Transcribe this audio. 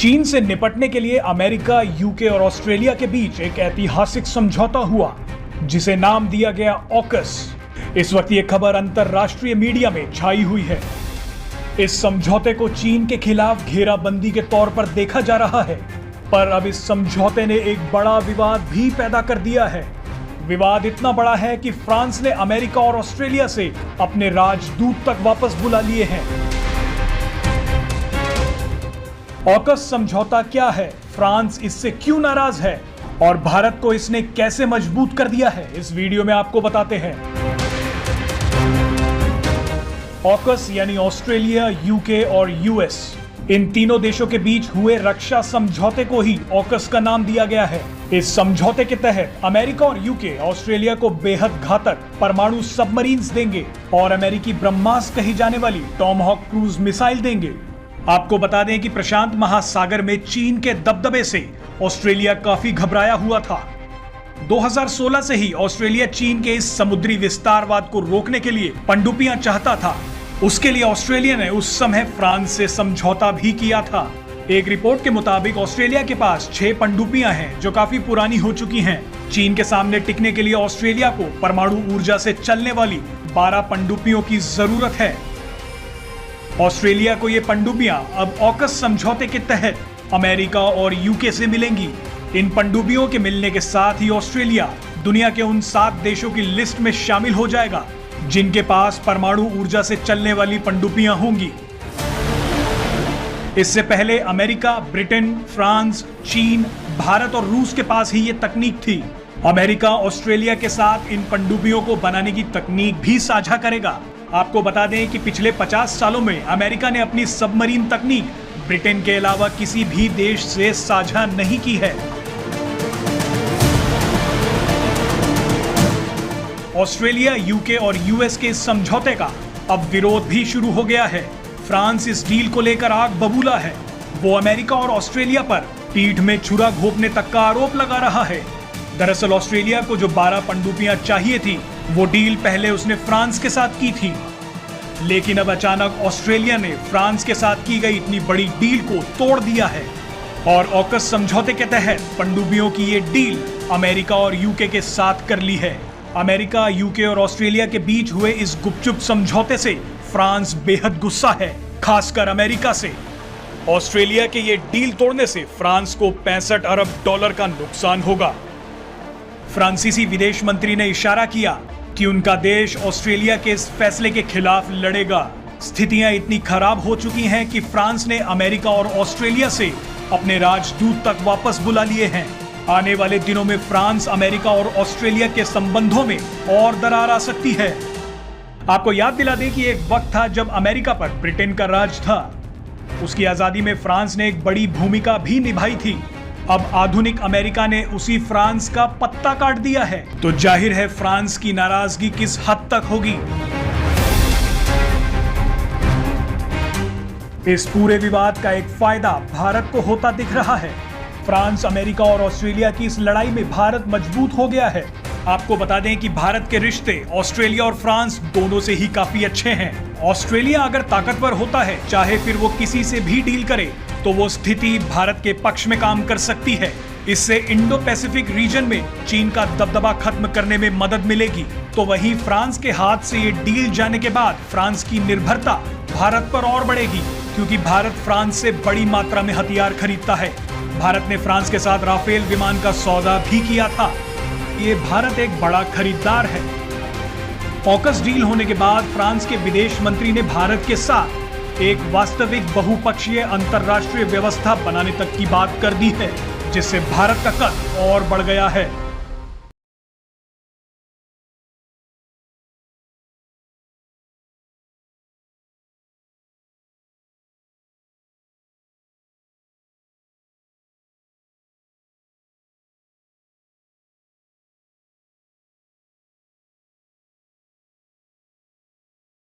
चीन से निपटने के लिए अमेरिका, यूके और ऑस्ट्रेलिया के बीच एक ऐतिहासिक समझौता हुआ जिसे नाम दिया गया ऑकस। इस वक्त ये खबर अंतरराष्ट्रीय मीडिया में छाई हुई है। इस समझौते को चीन के खिलाफ घेराबंदी के तौर पर देखा जा रहा है, पर अब इस समझौते ने एक बड़ा विवाद भी पैदा कर दिया है। विवाद इतना बड़ा है कि फ्रांस ने अमेरिका और ऑस्ट्रेलिया से अपने राजदूत तक वापस बुला लिए हैं। ऑकस समझौता क्या है, फ्रांस इससे क्यों नाराज है और भारत को इसने कैसे मजबूत कर दिया है, इस वीडियो में आपको बताते हैं। ऑकस यानी ऑस्ट्रेलिया, यूके और यूएस, इन तीनों देशों के बीच हुए रक्षा समझौते को ही ऑकस का नाम दिया गया है। इस समझौते के तहत अमेरिका और यूके ऑस्ट्रेलिया को बेहद घातक परमाणु सबमरीन्स देंगे और अमेरिकी ब्रह्मास्त्र कही जाने वाली टॉमहॉक क्रूज मिसाइल देंगे। आपको बता दें कि प्रशांत महासागर में चीन के दबदबे से ऑस्ट्रेलिया काफी घबराया हुआ था। 2016 से ही ऑस्ट्रेलिया चीन के इस समुद्री विस्तारवाद को रोकने के लिए पनडुब्बियां चाहता था। उसके लिए ऑस्ट्रेलिया ने उस समय फ्रांस से समझौता भी किया था। एक रिपोर्ट के मुताबिक ऑस्ट्रेलिया के पास 6 पनडुब्बियां हैं जो काफी पुरानी हो चुकी हैं। चीन के सामने टिकने के लिए ऑस्ट्रेलिया को परमाणु ऊर्जा से चलने वाली 12 पनडुब्बियों की जरूरत है। ऑस्ट्रेलिया को ये पनडुब्बियां अब ऑकस समझौते के तहत अमेरिका और यूके से मिलेंगी। इन पनडुब्बियों के मिलने के साथ ही ऑस्ट्रेलिया दुनिया के उन 7 देशों की लिस्ट में शामिल हो जाएगा जिनके पास परमाणु ऊर्जा से चलने वाली पनडुब्बियां होंगी। इससे पहले अमेरिका, ब्रिटेन, फ्रांस, चीन, भारत और रूस के पास ही ये तकनीक थी। अमेरिका ऑस्ट्रेलिया के साथ इन पनडुब्बियों को बनाने की तकनीक भी साझा करेगा। आपको बता दें कि पिछले 50 सालों में अमेरिका ने अपनी सबमरीन तकनीक ब्रिटेन के अलावा किसी भी देश से साझा नहीं की है। ऑस्ट्रेलिया, यूके और यूएस के इस समझौते का अब विरोध भी शुरू हो गया है। फ्रांस इस डील को लेकर आग बबूला है। वो अमेरिका और ऑस्ट्रेलिया पर पीठ में छुरा घोंपने तक का आरोप लगा रहा है। दरअसल ऑस्ट्रेलिया को जो 12 पनडुब्बियां चाहिए थी, वो डील पहले उसने फ्रांस के साथ की थी, लेकिन अब अचानक ऑस्ट्रेलिया ने फ्रांस के साथ की गई इतनी बड़ी डील को तोड़ दिया है और ऑकस समझौते के तहत पनडुब्बियों की ये डील अमेरिका और यूके के साथ कर ली है। अमेरिका, यूके और ऑस्ट्रेलिया के बीच हुए इस गुपचुप समझौते से फ्रांस बेहद गुस्सा है, खासकर अमेरिका से। ऑस्ट्रेलिया के ये डील तोड़ने से फ्रांस को $65 अरब का नुकसान होगा। फ्रांसीसी विदेश मंत्री ने इशारा किया कि उनका देश ऑस्ट्रेलिया के इस फैसले के खिलाफ लड़ेगा। स्थितियां इतनी खराब हो चुकी हैं कि फ्रांस ने अमेरिका और ऑस्ट्रेलिया से अपने राजदूत तक वापस बुला लिए हैं। आने वाले दिनों में फ्रांस, अमेरिका और ऑस्ट्रेलिया के संबंधों में और दरार आ सकती है। आपको याद दिला दें कि एक वक्त था जब अमेरिका पर ब्रिटेन का राज था। उसकी आजादी में फ्रांस ने एक बड़ी भूमिका भी निभाई थी। अब आधुनिक अमेरिका ने उसी फ्रांस का पत्ता काट दिया है, तो जाहिर है फ्रांस की नाराजगी किस हद तक होगी। इस पूरे विवाद का एक फायदा भारत को होता दिख रहा है। फ्रांस, अमेरिका और ऑस्ट्रेलिया की इस लड़ाई में भारत मजबूत हो गया है। आपको बता दें कि भारत के रिश्ते ऑस्ट्रेलिया और फ्रांस दोनों से ही काफी अच्छे हैं। ऑस्ट्रेलिया अगर ताकतवर होता है, चाहे फिर वो किसी से भी डील करे, तो वो स्थिति भारत के पक्ष में काम कर सकती है। इससे इंडो पैसिफिक रीजन में चीन का दबदबा खत्म करने में मदद मिलेगी। तो वहीं फ्रांस के हाथ से ये डील जाने के बाद फ्रांस की निर्भरता भारत पर और बढ़ेगी, क्योंकि भारत फ्रांस से बड़ी मात्रा में हथियार खरीदता है। भारत ने फ्रांस के साथ राफेल विमान का सौदा भी किया था। ये भारत एक बड़ा खरीदार है। ऑकस डील होने के बाद फ्रांस के विदेश मंत्री ने भारत के साथ एक वास्तविक बहुपक्षीय अंतरराष्ट्रीय व्यवस्था बनाने तक की बात कर दी है, जिससे भारत का कद और बढ़ गया है।